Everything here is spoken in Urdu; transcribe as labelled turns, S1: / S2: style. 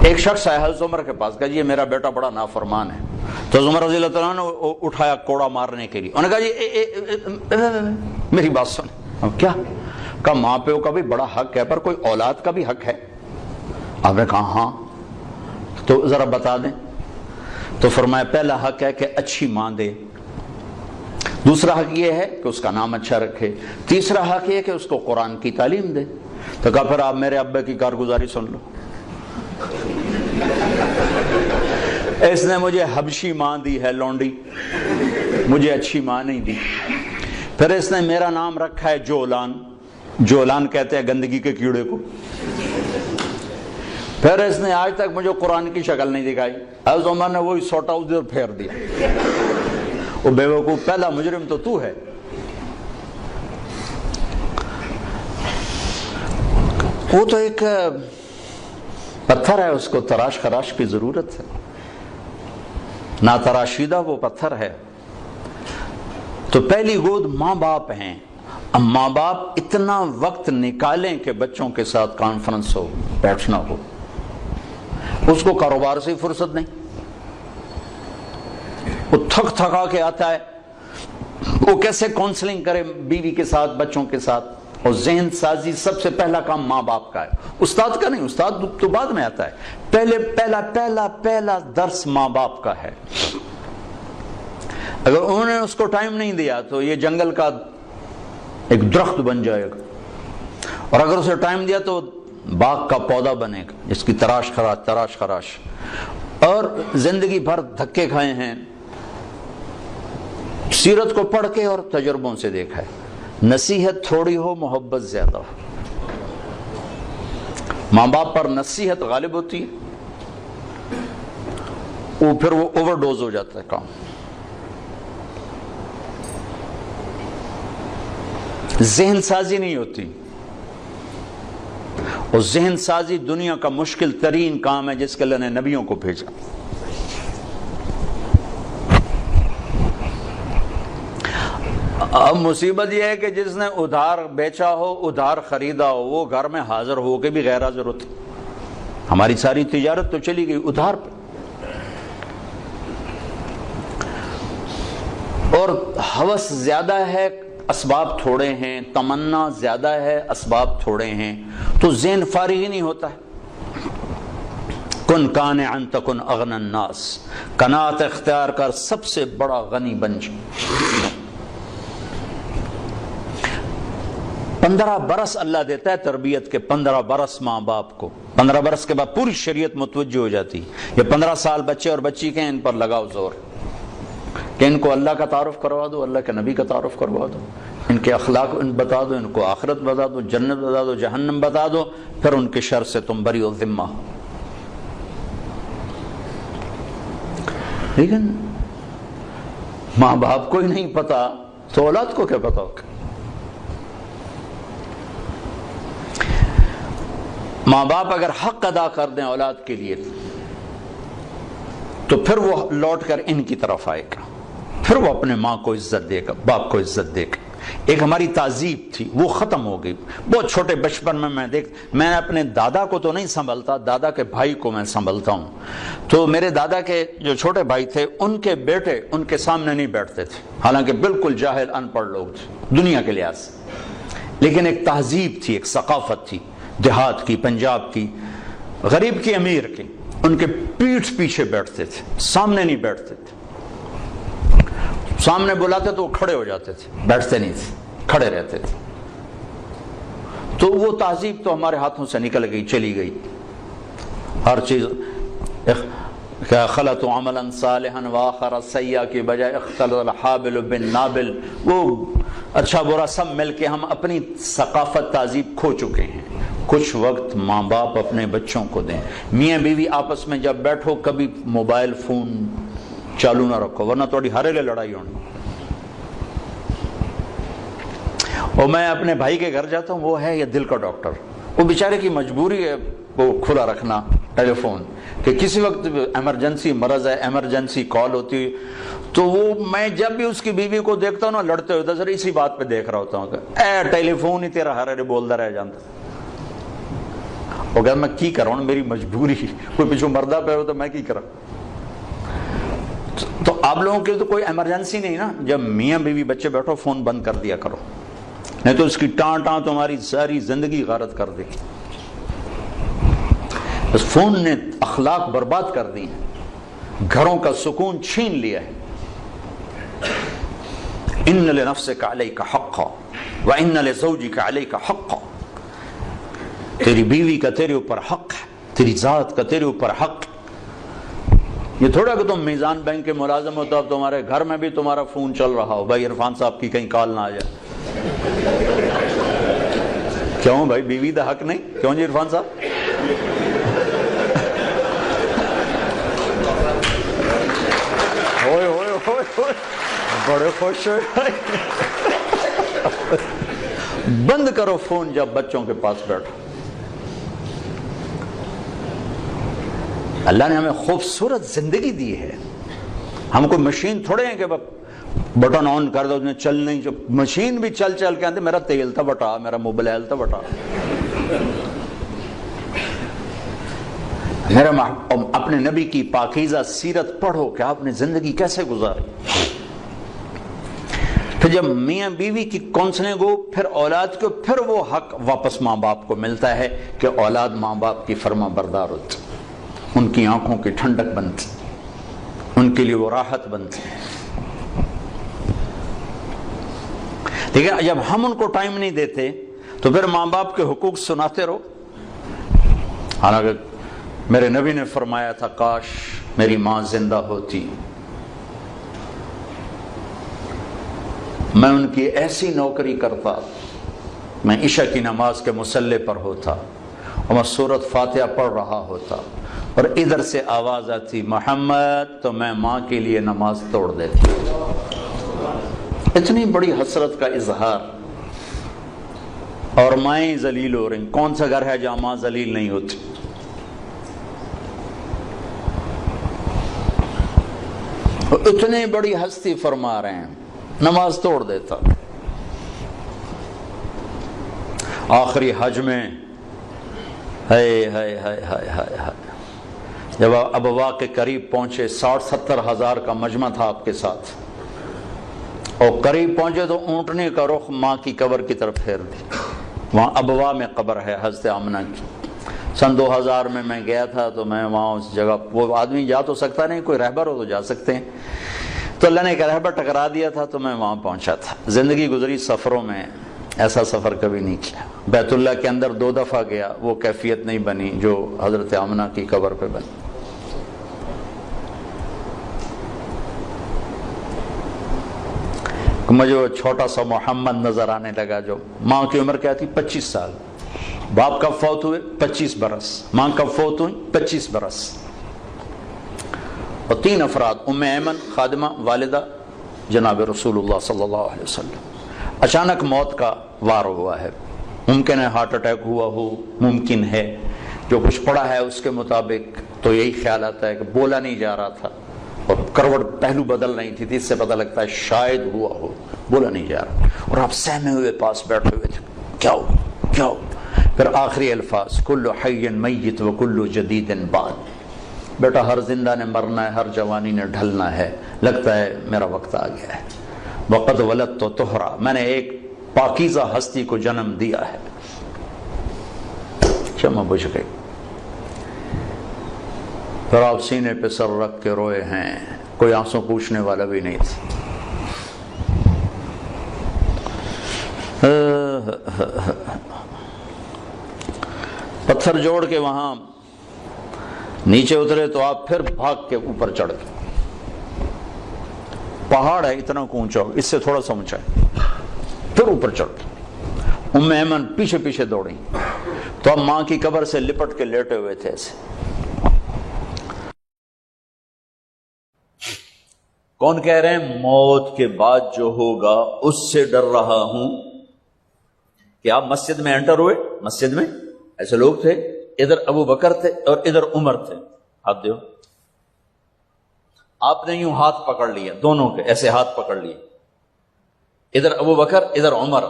S1: ایک شخص آیا حضرت عمر کے پاس، کہا جی یہ میرا بیٹا بڑا نافرمان ہے. تو عمر رضی اللہ تعالیٰ نے اٹھایا کوڑا مارنے کے لیے. انہوں نے کہا جی میری بات سن. کیا کہا؟ ماں پیو کا بھی بڑا حق ہے، پر کوئی اولاد کا بھی حق ہے. آپ نے کہا ہاں. تو ذرا بتا دیں. تو فرمایا پہلا حق ہے کہ اچھی ماں دے، دوسرا حق یہ ہے کہ اس کا نام اچھا رکھے، تیسرا حق یہ کہ اس کو قرآن کی تعلیم دے. تو کہا پھر آپ میرے ابے کی کارگزاری سن لو. اس نے مجھے حبشی ماں دی ہے لونڈی، مجھے اچھی ماں نہیں دی. پھر اس نے میرا نام رکھا ہے جولان، جولان کہتے ہیں گندگی کے کیڑے کو. پھر اس نے آج تک مجھے قرآن کی شکل نہیں دکھائی. حضرت عمر نے وہی سوٹا ادھر پھیر دیا. وہ بے وقوف، پہلا مجرم تو ہے. وہ تو ایک پتھر ہے، اس کو تراش خراش کی ضرورت ہے. نہ تراشیدہ وہ پتھر ہے. تو پہلی گود ماں باپ ہیں. اب ماں باپ اتنا وقت نکالیں کہ بچوں کے ساتھ کانفرنس ہو، بیٹھنا ہو. اس کو کاروبار سے فرصت نہیں، وہ تھک تھکا کے آتا ہے، وہ کیسے کاؤنسلنگ کرے بیوی کے ساتھ، بچوں کے ساتھ. اور ذہن سازی سب سے پہلا کام ماں باپ کا ہے، استاد کا نہیں. استاد تو بعد میں آتا ہے. پہلا درس ماں باپ کا ہے. اگر انہوں نے اس کو ٹائم نہیں دیا تو یہ جنگل کا ایک درخت بن جائے گا، اور اگر اسے ٹائم دیا تو باغ کا پودا بنے گا جس کی تراش خراش. اور زندگی بھر دھکے کھائے ہیں، سیرت کو پڑھ کے اور تجربوں سے دیکھا ہے. نصیحت تھوڑی ہو، محبت زیادہ ہو. ماں باپ پر نصیحت غالب ہوتی ہے، وہ پھر وہ اوور ڈوز ہو جاتا ہے کام. ذہن سازی نہیں ہوتی، اور ذہن سازی دنیا کا مشکل ترین کام ہے جس کے اللہ نے نبیوں کو بھیجا. اب مصیبت یہ ہے کہ جس نے ادھار بیچا ہو، ادھار خریدا ہو، وہ گھر میں حاضر ہو کے بھی غیر حاضر ہوتی. ہماری ساری تجارت تو چلی گئی ادھار پہ. اور ہوس زیادہ ہے، اسباب تھوڑے ہیں. تمنا زیادہ ہے، اسباب تھوڑے ہیں. تو ذہن فارغ ہی نہیں ہوتا ہے. کن قانعا تکن اغنى الناس، قناعت اختیار کر، سب سے بڑا غنی بن جا. 15 برس اللہ دیتا ہے تربیت کے. 15 برس ماں باپ کو. 15 برس کے بعد پوری شریعت متوجہ ہو جاتی. یہ 15 سال بچے اور بچی کے ہیں، ان پر لگاؤ زور کہ ان کو اللہ کا تعارف کروا دو، اللہ کے نبی کا تعارف کروا دو، ان کے اخلاق بتا دو، ان کو آخرت بتا دو، جنت بتا دو، جہنم بتا دو. پھر ان کے شر سے تم بری و ذمہ. لیکن ماں باپ کو ہی نہیں پتا تو اولاد کو کیا پتا ہوگا. ماں باپ اگر حق ادا کر دیں اولاد کے لیے تو پھر وہ لوٹ کر ان کی طرف آئے گا. پھر وہ اپنے ماں کو عزت دے گا، باپ کو عزت دے گا. ایک ہماری تہذیب تھی وہ ختم ہو گئی. بہت چھوٹے بچپن میں میں اپنے دادا کو تو نہیں سنبھلتا، دادا کے بھائی کو میں سنبھلتا ہوں. تو میرے دادا کے جو چھوٹے بھائی تھے، ان کے بیٹے ان کے سامنے نہیں بیٹھتے تھے، حالانکہ بالکل جاہل ان پڑھ لوگ تھے دنیا کے لحاظ سے. لیکن ایک تہذیب تھی، ایک ثقافت تھی، دیہات کی، پنجاب کی، غریب کی، امیر کی. ان کے پیٹھ پیچھے بیٹھتے تھے، سامنے نہیں بیٹھتے تھے. سامنے بلاتے تو وہ کھڑے ہو جاتے تھے، بیٹھتے نہیں تھے، کھڑے رہتے تھے. تو وہ تہذیب تو ہمارے ہاتھوں سے نکل گئی، چلی گئی. ہر چیز خلط عملا صالحا واخر سیئا کی بجائے اختلط الحابل بالنابل. وہ اچھا برا سب مل کے ہم اپنی ثقافت تہذیب کھو چکے ہیں. کچھ وقت ماں باپ اپنے بچوں کو دیں. میاں بیوی آپس میں جب بیٹھو کبھی موبائل فون چالو نہ رکھو، ورنہ تھوڑی ہرے لے لڑائی ہونی. اور میں اپنے بھائی کے گھر جاتا ہوں، وہ ہے یہ دل کا ڈاکٹر. وہ بیچارے کی مجبوری ہے وہ کھلا رکھنا ٹیلی فون کہ کسی وقت ایمرجنسی مرض ہے، ایمرجنسی کال ہوتی ہے. تو وہ میں جب بھی اس کی بیوی کو دیکھتا ہوں نا لڑتے ہوئے، تو اسی بات پہ دیکھ رہا ہوتا ہوں کہ اے ٹیلی فون ہی تیرا ہر بولتا رہ جاتا. وہ کہتا میں کی کرا ہوں، میری مجبوری، کوئی پیچھو مردہ پہ ہو تو میں کی کرا۔ تو آپ لوگوں کے تو کوئی ایمرجنسی نہیں نا، جب میاں بیوی بچے بیٹھو فون بند کر دیا کرو، نہیں تو اس کی ٹان ٹان تمہاری ساری زندگی غارت کر دے گی۔ اس فون نے اخلاق برباد کر دی، گھروں کا سکون چھین لیا ہے۔ ان لنفسک علیک حقا وان لزوجک علیک حقا، تیری بیوی کا تیرے اوپر حق ہے، تیری ذات کا تیرے اوپر حق۔ یہ تھوڑا کہ تم میزان بینک کے ملازم ہو تو اب تمہارے گھر میں بھی تمہارا فون چل رہا ہو، بھائی عرفان صاحب کی کہیں کال نہ آ جائے۔ کیوں بھائی، بیوی دا حق نہیں؟ کیوں جی عرفان صاحب؟ ہوئے ہوئے ہوئے ہوئے بڑے خوش ہوئے۔ بند کرو فون جب بچوں کے پاس بیٹھو۔ اللہ نے ہمیں خوبصورت زندگی دی ہے، ہم کوئی مشین تھوڑے ہیں کہ بٹن آن کر دو چل نہیں، مشین بھی چل چل کے آتے میرا تیل تھا بٹا، میرا موبائل تھا بٹا۔ میرا اپنے نبی کی پاکیزہ سیرت پڑھو کہ آپ نے زندگی کیسے گزاری۔ پھر جب میاں بیوی کی کونسلنگ ہو، پھر اولاد کو، پھر وہ حق واپس ماں باپ کو ملتا ہے کہ اولاد ماں باپ کی فرما بردار ہوتی، ان کی آنکھوں کی ٹھنڈک بنتی، ان کے لیے وہ راحت بنتی۔ لیکن جب ہم ان کو ٹائم نہیں دیتے تو پھر ماں باپ کے حقوق سناتے رہو۔ حالانکہ میرے نبی نے فرمایا تھا کاش میری ماں زندہ ہوتی، میں ان کی ایسی نوکری کرتا، میں عشاء کی نماز کے مصلی پر ہوتا اور میں سورۃ فاتحہ پڑھ رہا ہوتا اور ادھر سے آواز آتی محمد، تو میں ماں کے لیے نماز توڑ دیتی۔ اتنی بڑی حسرت کا اظہار، اور مائیں ذلیل ہو رہی۔ کون سا گھر ہے جہاں ماں ذلیل نہیں ہوتی؟ اتنی بڑی ہستی فرما رہے ہیں نماز توڑ دیتا۔ آخری حج میں جب ابوا کے قریب پہنچے، 60-70 ہزار کا مجمع تھا آپ کے ساتھ، اور قریب پہنچے تو اونٹنے کا رخ ماں کی قبر کی طرف پھیر دی۔ وہاں ابوا میں قبر ہے حضرت آمنہ کی۔ سن 2000 میں گیا تھا تو میں وہاں اس جگہ، وہ آدمی جا تو سکتا نہیں، کوئی رہبر ہو تو جا سکتے ہیں، تو اللہ نے ایک رہبر ٹکرا دیا تھا تو میں وہاں پہنچا تھا۔ زندگی گزری سفروں میں، ایسا سفر کبھی نہیں کیا۔ بیت اللہ کے اندر 2 دفعہ گیا، وہ کیفیت نہیں بنی جو حضرت آمنہ کی قبر پہ بنی۔ مجھے وہ چھوٹا سا محمد نظر آنے لگا، جو ماں کی عمر کیا تھی؟ 25 سال۔ باپ کب فوت ہوئے؟ 25 برس۔ ماں کب فوت ہوئی؟ 25 برس۔ اور 3 افراد، ام ایمن خادمہ، والدہ جناب رسول اللہ صلی اللہ علیہ وسلم۔ اچانک موت کا وار ہوا ہے، ممکن ہے ہارٹ اٹیک ہوا ہو، ممکن ہے جو کچھ پڑھا ہے اس کے مطابق تو یہی خیال آتا ہے کہ بولا نہیں جا رہا تھا اور کروٹ پہلو بدل رہی تھی، اس سے پتہ لگتا ہے شاید ہوا ہو، بولا نہیں جا رہا، اور آپ سہمے ہوئے پاس بیٹھے ہوئے تھے، کیا ہو کیا ہو؟ پھر آخری الفاظ کل حی میت و کل جدید بعد، بیٹا ہر زندہ نے مرنا ہے، ہر جوانی نے ڈھلنا ہے، لگتا ہے میرا وقت آ گیا ہے۔ وقد ولدت طہرا، میں نے ایک پاکیزہ ہستی کو جنم دیا ہے۔ شمع بجھ گئی، پھر آپ سینے پہ سر رکھ کے روئے ہیں، کوئی آنسو پوچھنے والا بھی نہیں تھا۔ پتھر جوڑ کے وہاں نیچے اترے تو آپ پھر بھاگ کے اوپر چڑھ گئے۔ پہاڑ ہے اتنا اونچا، اس سے تھوڑا سا اونچا ہے، پھر اوپر چڑھ گئے۔ ام ایمن پیچھے پیچھے دوڑی تو اب ماں کی قبر سے لپٹ کے لیٹے ہوئے تھے ایسے۔ کون کہہ رہے ہیں موت کے بعد جو ہوگا اس سے ڈر رہا ہوں؟ کہ آپ مسجد میں انٹر ہوئے، مسجد میں ایسے لوگ تھے، ادھر ابو بکر تھے اور ادھر عمر تھے، ہاتھ دیو، آپ نے یوں ہاتھ پکڑ لیا، دونوں کے ایسے ہاتھ پکڑ لیے، ادھر ابو بکر ادھر عمر،